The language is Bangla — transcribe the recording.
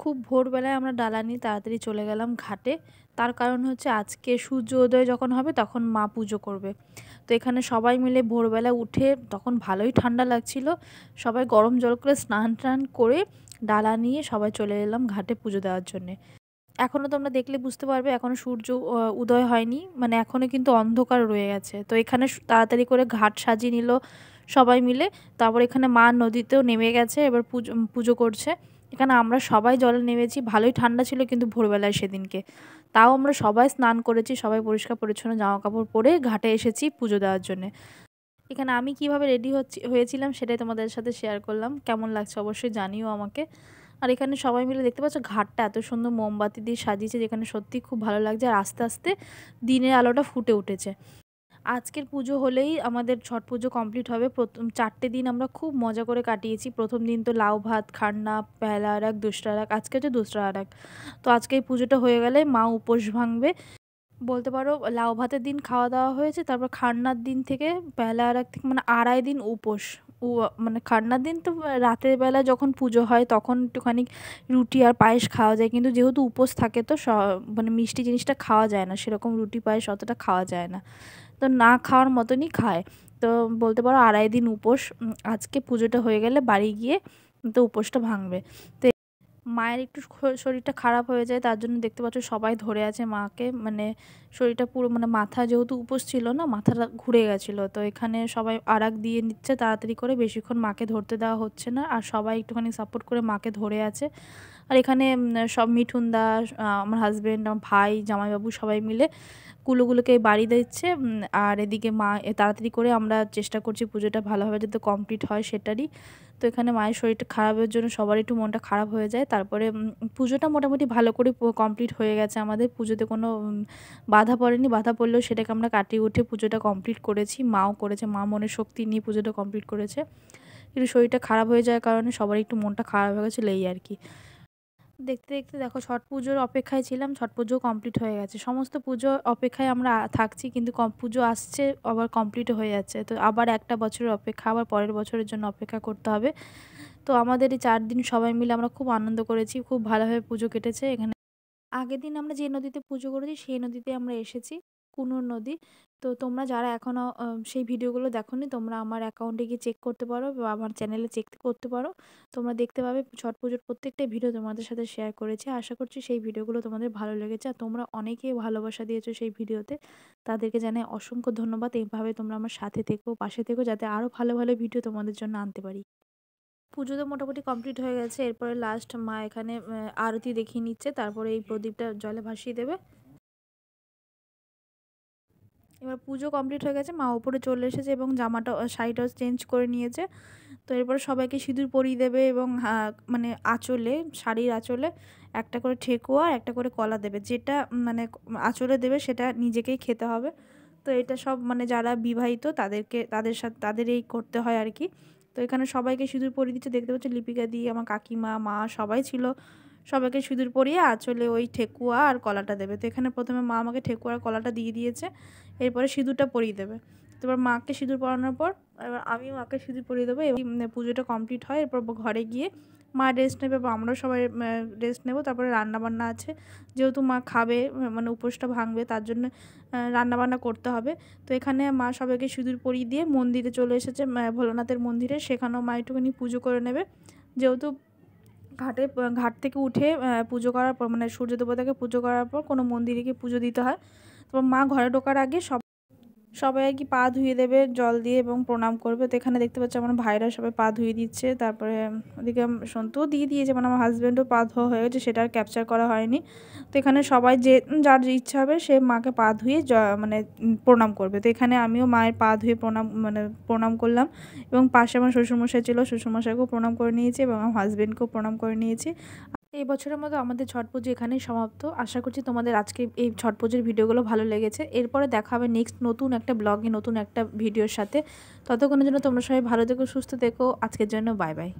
খুব ভোরবেলায় আমরা ডালা নিয়ে তাড়াতাড়ি চলে গেলাম ঘাটে। তার কারণ হচ্ছে আজকে সূর্য উদয় যখন হবে তখন মা পুজো করবে। তো এখানে সবাই মিলে ভোরবেলা উঠে তখন ভালোই ঠান্ডা লাগছিল। সবাই গরম জল করে স্নান-টান করে ডালা নিয়ে সবাই চলে এলাম ঘাটে পুজো দেওয়ার জন্যে। এখনও তোমরা দেখলে বুঝতে পারবে এখনও সূর্য উদয় হয়নি, মানে এখনও কিন্তু অন্ধকার রয়ে গেছে। তো এখানে তাড়াতাড়ি করে ঘাট সাজিয়ে নিল সবাই মিলে। তারপর এখানে মা নদীতেও নেমে গেছে, এবার পুজো করছে। এখানে আমরা সবাই জলে নেমেছি, ভালোই ঠান্ডা ছিল কিন্তু ভোরবেলায় সেদিনকে। তাও আমরা সবাই স্নান করেছি, সবাই পরিষ্কার পরিচ্ছন্ন জামা কাপড় পরে ঘাটে এসেছি পুজো দেওয়ার জন্যে। এখানে আমি কিভাবে রেডি হয়েছিলাম সেটাই তোমাদের সাথে শেয়ার করলাম। কেমন লাগছে অবশ্যই জানিও আমাকে। আর এখানে সবাই মিলে দেখতে পাচ্ছ ঘাটটা এত সুন্দর মোমবাতি দিয়ে সাজিয়েছে, যেখানে সত্যি খুব ভালো লাগছে। আর আস্তে আস্তে দিনের আলোটা ফুটে উঠেছে। আজকের পুজো হলেই আমাদের ছট পুজো কমপ্লিট হবে। প্রথম 4টে দিন আমরা খুব মজা করে কাটিয়েছি। প্রথম দিন তো লাউ ভাত, খান্না, পহেলা আরাক, দোসরা আরাক, আজকে হচ্ছে দোসরা আরাক। তো আজকে এই পুজোটা হয়ে গেলে মা উপোস ভাঙবে। বলতে পারো লাউ ভাতের দিন খাওয়া দাওয়া হয়েছে, তারপর খান্নার দিন থেকে পহেলা আরাক থেকে মানে 2.5 দিন উপোস। মানে খান্নার দিন তো রাতের বেলা যখন পুজো হয় তখন একটুখানি রুটি আর পায়েস খাওয়া যায়, কিন্তু যেহেতু উপোস থাকে তো মানে মিষ্টি জিনিসটা খাওয়া যায় না, সেরকম রুটি পায়েস অতটা খাওয়া যায় না, তো না খাওয়ার মতনই খায়। তো বলতে পারো 2.5 দিন উপোস। আজকে পুজোটা হয়ে গেলে বাড়ি গিয়ে তো উপোসটা ভাঙবে। তো মায়ের একটু শরীরটা খারাপ হয়ে যায়, তার জন্য দেখতে পাচ্ছ সবাই ধরে আছে মাকে। মানে শরীরটা পুরো মানে মাথা যেহেতু উপোস ছিল না, মাথাটা ঘুরে গেছিলো। তো এখানে সবাই আরাক দিয়ে নিচ্ছে তাড়াতাড়ি করে, বেশিক্ষণ মাকে ধরতে দেওয়া হচ্ছে না। আর সবাই একটুখানি সাপোর্ট করে মাকে ধরে আছে। আর এখানে সব মিঠুনদা, আমার হাজব্যান্ড, আমার ভাই, জামাইবাবু সবাই মিলে কুলোগুলোকে বাড়ি দিচ্ছে। আর এদিকে মা তাড়াতাড়ি করে আমরা চেষ্টা করছি পুজোটা ভালোভাবে যাতে কমপ্লিট হয় সেটারই। তো এখানে মায়ের শরীরটা খারাপের জন্য সবার একটু মনটা খারাপ হয়ে যায়। তারপরে পুজোটা মোটামুটি ভালো করে কমপ্লিট হয়ে গেছে আমাদের। পুজোতে কোনো বাধা পড়েনি, বাধা পড়লেও সেটাকে আমরা কাটিয়ে উঠে পুজোটা কমপ্লিট করেছি। মাও করেছে, মা মনের শক্তি নিয়ে পুজোটা কমপ্লিট করেছে। একটু শরীরটা খারাপ হয়ে যাওয়ার কারণে সবার একটু মনটা খারাপ হয়ে গেছিলো, এই আর কি। দেখতে দেখতে দেখো ছট পুজোর অপেক্ষায় ছিলাম, ছট পুজো কমপ্লিট হয়ে গেছে। সমস্ত পুজো অপেক্ষায় আমরা থাকছি, কিন্তু পুজো আসছে আবার কমপ্লিটও হয়ে যাচ্ছে। তো আবার একটা বছরের অপেক্ষা, আবার পরের বছরের জন্য অপেক্ষা করতে হবে। তো আমাদের এই 4 দিন সবাই মিলে আমরা খুব আনন্দ করেছি, খুব ভালোভাবে পুজো কেটেছে এখানে। আগের দিন আমরা যে নদীতে পুজো করেছি সেই নদীতে আমরা এসেছি, কুনুর নদী। তো তোমরা যারা এখনও সেই ভিডিওগুলো দেখোনি, তোমরা আমার অ্যাকাউন্টে গিয়ে চেক করতে পারো বা আমার চ্যানেলে চেক করতে পারো। তোমরা দেখতে পাবে ছট পুজোর প্রত্যেকটা ভিডিও তোমাদের সাথে শেয়ার করেছি। আশা করছি সেই ভিডিওগুলো তোমাদের ভালো লেগেছে। আর তোমরা অনেকেই ভালোবাসা দিয়েছো সেই ভিডিওতে, তাদেরকে জানাই অসংখ্য ধন্যবাদ। এইভাবে তোমরা আমার সাথে থেকো, পাশে থেকো, যাতে আরও ভালো ভালো ভিডিও তোমাদের জন্য আনতে পারি। পুজো তো মোটামুটি কমপ্লিট হয়ে গেছে। এরপরে লাস্ট মা এখানে আরতি দেখিয়ে নিচ্ছে, তারপরে এই প্রদীপটা জলে ভাসিয়ে দেবে। এবার পুজো কমপ্লিট হয়ে গেছে, মা ওপরে চলে এসেছে এবং জামাটা শাড়িটাও চেঞ্জ করে নিয়েছে। তো এরপরে সবাইকে সিঁদুর পরিয়ে দেবে এবং মানে আঁচলে, শাড়ির আঁচলে একটা করে ঠেকুয়া আর একটা করে কলা দেবে। যেটা মানে আঁচলে দেবে সেটা নিজেকেই খেতে হবে। তো এটা সব মানে যারা বিবাহিত তাদের সাথে তাদের এই করতে হয় আর কি। তো এখানে সবাইকে সিঁদুর পরিয়ে দিচ্ছে, দেখতে পাচ্ছি লিপিকা দি, আমার কাকিমা, মা সবাই ছিল। সবাইকে সিঁদুর পরিয়ে আঁচলে ওই ঠেকুয়া আর কলাটা দেবে। তো এখানে প্রথমে মা আমাকে ঠেকুয়া আর কলাটা দিয়ে দিয়েছে, এরপরে সিঁদুরটা পরিয়ে দেবে। তো এবার মাকে সিঁদুর পরানোর পর এবার আমি মাকে সিঁদুর পরিয়ে দেবো এবং পুজোটা কমপ্লিট হয়। এরপর ঘরে গিয়ে মা রেস্ট নেবে বা আমরাও সবাই রেস্ট নেবো। তারপরে রান্নাবান্না আছে, যেহেতু মা খাবে মানে উপোসটা ভাঙবে, তার জন্য রান্নাবান্না করতে হবে। তো এখানে মা সবাইকে সিঁদুর পরিয়ে দিয়ে মন্দিরে চলে এসেছে, ভোলানাথের মন্দিরে। সেখানেও মা একটুখানি পুজো করে নেবে, যেহেতু ঘাট থেকে উঠে পুজো করার পর মানে সূর্য দেবতাকে পুজো করার পর কোনো মন্দিরে গিয়ে পুজো দিতে হয়। তারপর মা ঘরে ঢোকার আগে সবাই আর কি পা ধুয়ে দেবে জল দিয়ে এবং প্রণাম করবে। তো এখানে দেখতে পাচ্ছি আমার ভাইরা সবাই পা ধুয়ে দিচ্ছে। তারপরে ওদিকে সন্তুও দিয়ে দিয়েছে, মানে আমার হাজব্যান্ডও পা ধোয়া হয়ে গেছে, সেটা আর ক্যাপচার করা হয়নি। তো এখানে সবাই যার যে ইচ্ছা হবে সে মাকে পা ধুয়ে মানে প্রণাম করবে। তো এখানে আমিও মায়ের পা ধুয়ে প্রণাম করলাম এবং পাশে আমার শ্বশুরমশাই ছিল, শ্বশুরমশাইকেও প্রণাম করে নিয়েছি এবং আমার হাজব্যান্ডকেও প্রণাম করে নিয়েছি। এই বছরের মতো আমাদের ছট পুজো এখানেই সমাপ্ত। আশা করছি তোমাদের আজকে এই ছট পুজোর ভিডিওগুলো ভালো লেগেছে। এরপরে দেখা হবে নেক্সট নতুন একটা ব্লগে, নতুন একটা ভিডিওর সাথে। ততক্ষণের জন্য তোমরা সবাই ভালো থেকো, সুস্থ থেকো। আজকের জন্য বাই বাই।